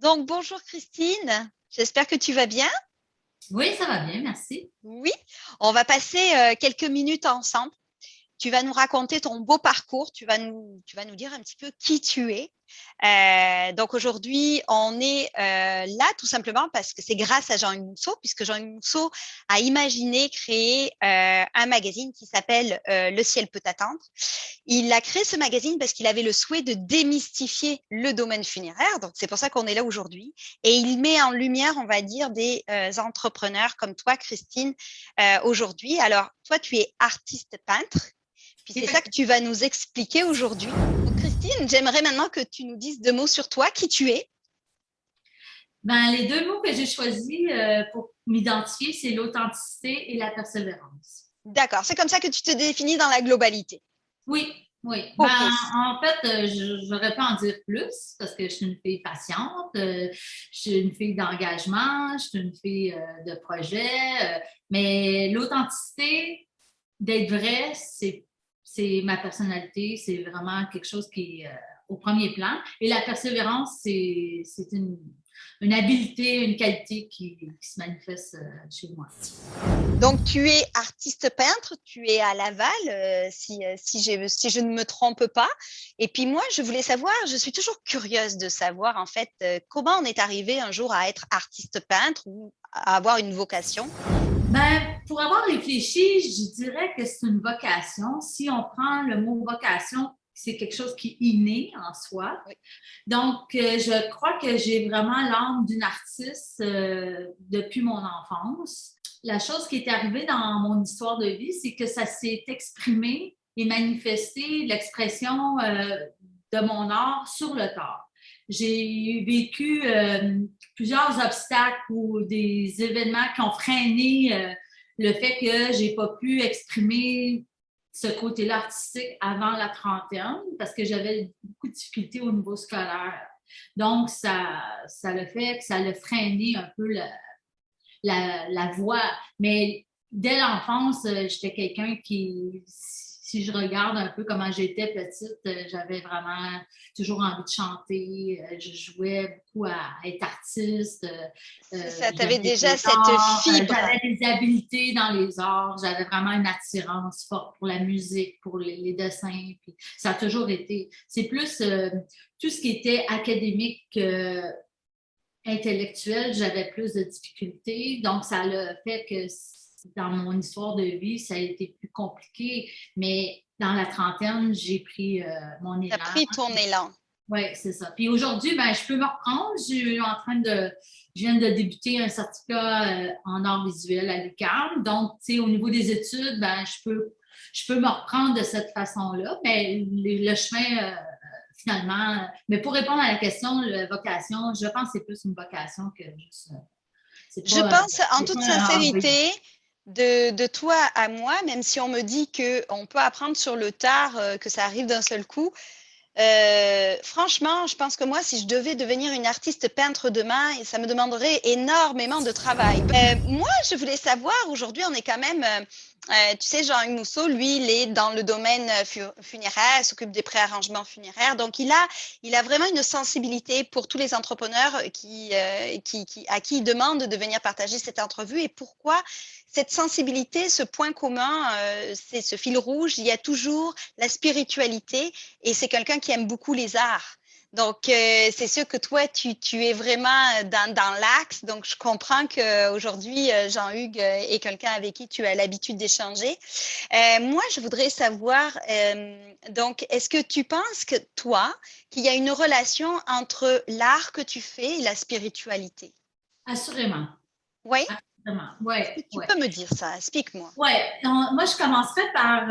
Donc, bonjour Christine, j'espère que tu vas bien. Oui, ça va bien, merci. Oui, on va passer quelques minutes ensemble. Tu vas nous raconter ton beau parcours, tu vas nous dire un petit peu qui tu es. Donc aujourd'hui, on est là tout simplement parce que c'est grâce à Jean-Hugues Mousseau, puisque Jean-Hugues Mousseau a imaginé créer un magazine qui s'appelle Le ciel peut attendre. Il a créé ce magazine parce qu'il avait le souhait de démystifier le domaine funéraire. Donc c'est pour ça qu'on est là aujourd'hui. Et il met en lumière, on va dire, des entrepreneurs comme toi, Christine, aujourd'hui. Alors toi, tu es artiste peintre. Puis c'est ça que tu vas nous expliquer aujourd'hui. Donc, Christine, j'aimerais maintenant que tu nous dises deux mots sur toi, qui tu es. Ben, les deux mots que j'ai choisis pour m'identifier, c'est l'authenticité et la persévérance. D'accord, c'est comme ça que tu te définis dans la globalité. Oui, oui. Ben, OK. en fait, j'aurais pas en dire plus parce que je suis une fille patiente, je suis une fille d'engagement, je suis une fille de projet, mais l'authenticité, d'être vrai, c'est ma personnalité, c'est vraiment quelque chose qui est au premier plan. Et la persévérance, c'est une habileté, une qualité qui se manifeste chez moi. Donc, tu es artiste peintre, tu es à Laval, si je ne me trompe pas. Et puis moi, je voulais savoir, je suis toujours curieuse de savoir en fait comment on est arrivé un jour à être artiste peintre ou à avoir une vocation. Ben, pour avoir réfléchi, je dirais que c'est une vocation. Si on prend le mot vocation, c'est quelque chose qui est inné en soi. Oui. Donc, je crois que j'ai vraiment l'âme d'une artiste depuis mon enfance. La chose qui est arrivée dans mon histoire de vie, c'est que ça s'est exprimé et manifesté l'expression de mon art sur le tard. J'ai vécu plusieurs obstacles ou des événements qui ont freiné le fait que j'ai pas pu exprimer ce côté-là artistique avant la trentaine parce que j'avais beaucoup de difficultés au niveau scolaire. Donc, ça le fait que ça a freiné un peu la voix. Mais dès l'enfance, j'étais quelqu'un qui, si je regarde un peu comment j'étais petite, j'avais vraiment toujours envie de chanter. Je jouais beaucoup à être artiste. C'est ça, tu avais J'aimais déjà les cette arts. fibre. J'avais des habiletés dans les arts. J'avais vraiment une attirance forte pour la musique, pour les dessins. Puis ça a toujours été. C'est plus tout ce qui était académique. Intellectuelle, j'avais plus de difficultés. Donc, ça a fait que dans mon histoire de vie, ça a été plus compliqué. Mais dans la trentaine, j'ai pris mon Tu as élan. pris ton élan. Oui, c'est ça. Puis aujourd'hui, ben, je peux me reprendre. Je viens de débuter un certificat en art visuel à l'UQAM. Donc, tu sais, au niveau des études, ben, je peux me reprendre de cette façon-là. Mais le chemin, finalement. Mais pour répondre à la question, la vocation, je pense que c'est plus une vocation que juste. Je pense en C'est toute pas un hobby. sincérité de toi à moi, même si on me dit qu'on peut apprendre sur le tard, que ça arrive d'un seul coup. Franchement, je pense que moi, si je devais devenir une artiste peintre demain, ça me demanderait énormément de travail. Moi, je voulais savoir, aujourd'hui, on est quand même, tu sais, Jean-Hugues Mousseau, lui, il est dans le domaine funéraire, il s'occupe des préarrangements funéraires. Donc, il a vraiment une sensibilité pour tous les entrepreneurs à qui il demande de venir partager cette entrevue. Et pourquoi cette sensibilité, ce point commun, c'est ce fil rouge, il y a toujours la spiritualité et c'est quelqu'un qui aime beaucoup les arts. Donc, c'est sûr que toi, tu es vraiment dans l'axe. Donc, je comprends qu'aujourd'hui, Jean-Hugues est quelqu'un avec qui tu as l'habitude d'échanger. Moi, je voudrais savoir, donc, est-ce que tu penses que toi, qu'il y a une relation entre l'art que tu fais et la spiritualité? Assurément. Oui? Assurément. Est-ce que Ouais, tu ouais. peux me dire ça? Explique-moi. Ouais. Moi, je commencerai par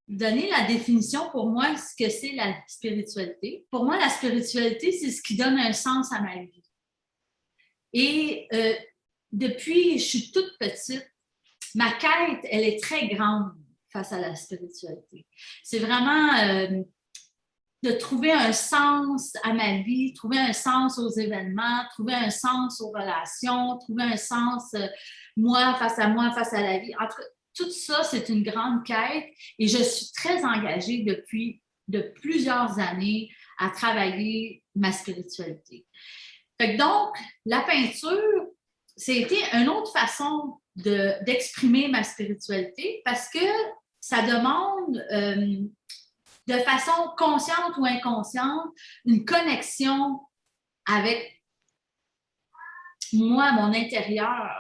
donner la définition pour moi ce que c'est la spiritualité. Pour moi, la spiritualité, c'est ce qui donne un sens à ma vie. Et depuis, je suis toute petite, ma quête, elle est très grande face à la spiritualité. C'est vraiment de trouver un sens à ma vie, trouver un sens aux événements, trouver un sens aux relations, trouver un sens moi, face à la vie. Entre tout ça, c'est une grande quête et je suis très engagée depuis de plusieurs années à travailler ma spiritualité. Fait que donc, la peinture, c'était une autre façon d'exprimer ma spiritualité parce que ça demande de façon consciente ou inconsciente une connexion avec moi, mon intérieur.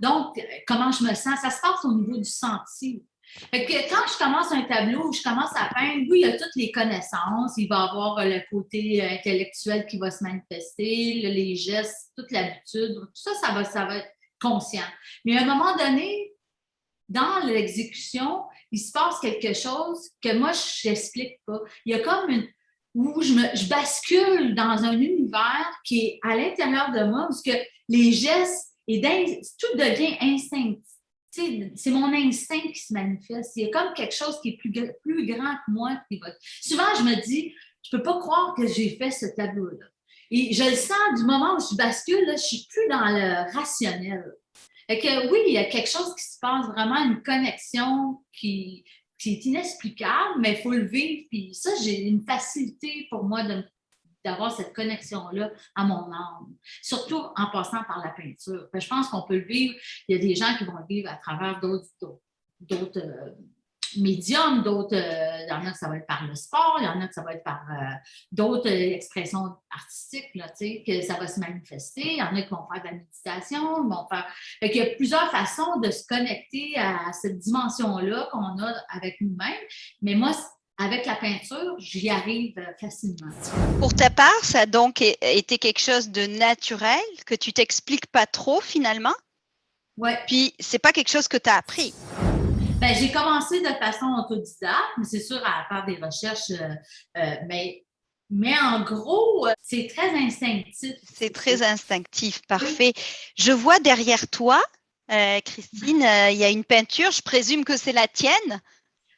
Donc, comment je me sens, ça se passe au niveau du senti. Fait que quand je commence un tableau, je commence à peindre, oui, il y a toutes les connaissances, il va y avoir le côté intellectuel qui va se manifester, les gestes, toute l'habitude, tout ça, ça va être conscient. Mais à un moment donné, dans l'exécution, il se passe quelque chose que moi, je n'explique pas. Il y a comme où je bascule dans un univers qui est à l'intérieur de moi, parce que les gestes, tout devient instinctif. C'est mon instinct qui se manifeste. Il y a comme quelque chose qui est plus grand que moi. Souvent, je me dis, je ne peux pas croire que j'ai fait ce tableau-là. Et je le sens du moment où je bascule, là, je ne suis plus dans le rationnel. Fait que oui, il y a quelque chose qui se passe, vraiment une connexion qui est inexplicable, mais il faut le vivre. Puis ça, j'ai une facilité pour moi d'avoir cette connexion-là à mon âme, surtout en passant par la peinture. Je pense qu'on peut le vivre. Il y a des gens qui vont le vivre à travers d'autres médiums, il y en a que ça va être par le sport, il y en a que ça va être par d'autres expressions artistiques, là, que ça va se manifester. Il y en a qui vont faire de la méditation, vont faire. Fait qu'il y a plusieurs façons de se connecter à cette dimension-là qu'on a avec nous-mêmes. Mais moi, avec la peinture, j'y arrive facilement. Pour ta part, ça a donc été quelque chose de naturel, que tu t'expliques pas trop finalement? Oui. Puis, c'est pas quelque chose que tu as appris? Ben, j'ai commencé de façon autodidacte, mais c'est sûr à faire des recherches, mais en gros, c'est très instinctif. C'est très instinctif, parfait. Je vois derrière toi, Christine, il y a une peinture, je présume que c'est la tienne.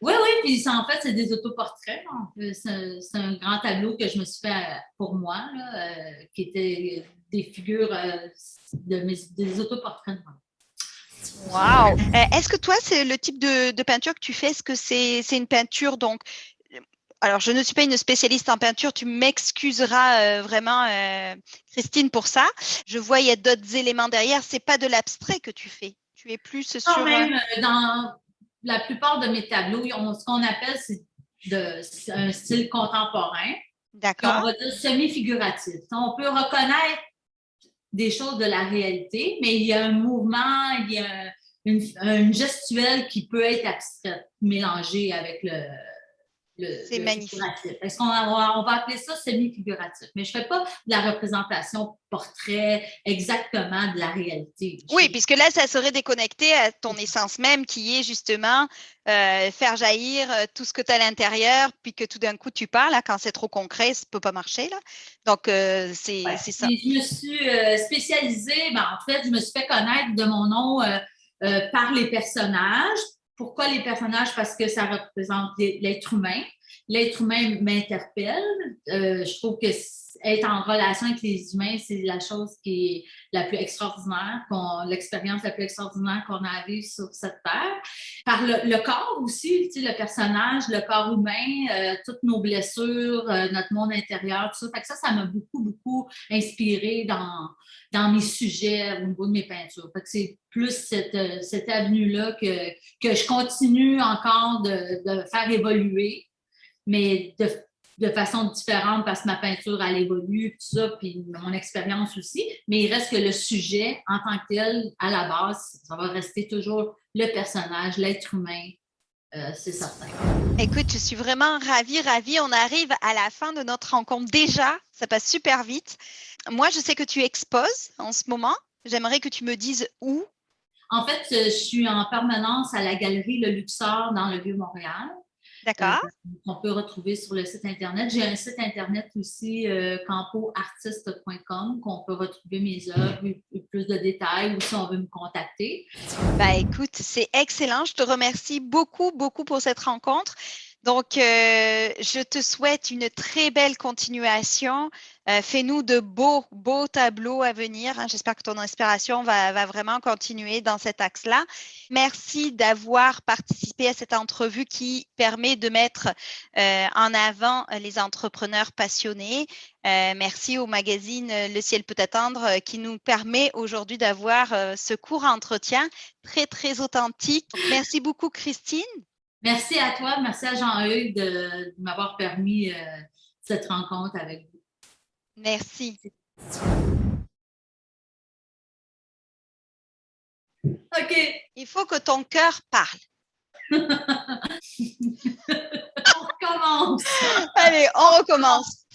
Oui, puis en fait, c'est des autoportraits. C'est un grand tableau que je me suis fait pour moi, là, qui était des figures des autoportraits de moi. Wow! Est-ce que toi, c'est le type de peinture que tu fais? Est-ce que c'est une peinture, donc, alors je ne suis pas une spécialiste en peinture, tu m'excuseras vraiment, Christine, pour ça. Je vois, il y a d'autres éléments derrière, c'est pas de l'abstrait que tu fais. Tu es plus sur… Quand même, dans la plupart de mes tableaux, ce qu'on appelle, c'est un style contemporain. D'accord. On va dire semi-figuratif. On peut reconnaître des choses de la réalité, mais il y a un mouvement, il y a une gestuelle qui peut être abstraite, mélangée avec le c'est magnifique. Figuratif. Est-ce qu'on va appeler ça semi-figuratif? Mais je ne fais pas de la représentation portrait exactement de la réalité. Oui, puisque là, ça serait déconnecté à ton essence même qui est justement faire jaillir tout ce que tu as à l'intérieur, puis que tout d'un coup, tu parles. Là, quand c'est trop concret, ça ne peut pas marcher. Là. Donc, c'est ça. Et je me suis spécialisée, en fait, je me suis fait connaître de mon nom par les personnages. Pourquoi les personnages? Parce que ça représente l'être humain. L'être humain m'interpelle. Je trouve que être en relation avec les humains, c'est la chose qui est la plus extraordinaire, l'expérience la plus extraordinaire qu'on a à vivre sur cette terre. Par le corps aussi, tu sais, le personnage, le corps humain, toutes nos blessures, notre monde intérieur, tout ça. Fait que ça m'a beaucoup, beaucoup inspirée dans mes sujets au niveau de mes peintures. Fait que c'est plus cette avenue-là que je continue encore de faire évoluer, mais de façon différente parce que ma peinture, elle évolue, tout ça, puis mon expérience aussi. Mais il reste que le sujet, en tant que tel, à la base, ça va rester toujours le personnage, l'être humain, c'est certain. Écoute, je suis vraiment ravie. On arrive à la fin de notre rencontre déjà. Ça passe super vite. Moi, je sais que tu exposes en ce moment. J'aimerais que tu me dises où. En fait, je suis en permanence à la galerie Le Luxor dans le Vieux-Montréal. D'accord. On peut retrouver sur le site Internet. J'ai un site Internet aussi, campoartiste.com, qu'on peut retrouver mes œuvres et plus de détails ou si on veut me contacter. Écoute, c'est excellent. Je te remercie beaucoup, beaucoup pour cette rencontre. Donc, je te souhaite une très belle continuation Fais-nous de beaux tableaux à venir. Hein. J'espère que ton inspiration va vraiment continuer dans cet axe-là. Merci d'avoir participé à cette entrevue qui permet de mettre en avant les entrepreneurs passionnés. Merci au magazine Le ciel peut attendre qui nous permet aujourd'hui d'avoir ce court entretien très, très authentique. Merci beaucoup, Christine. Merci à toi, merci à Jean-Eudes de m'avoir permis cette rencontre avec vous. Merci. OK. Il faut que ton cœur parle. On recommence. Allez, on recommence.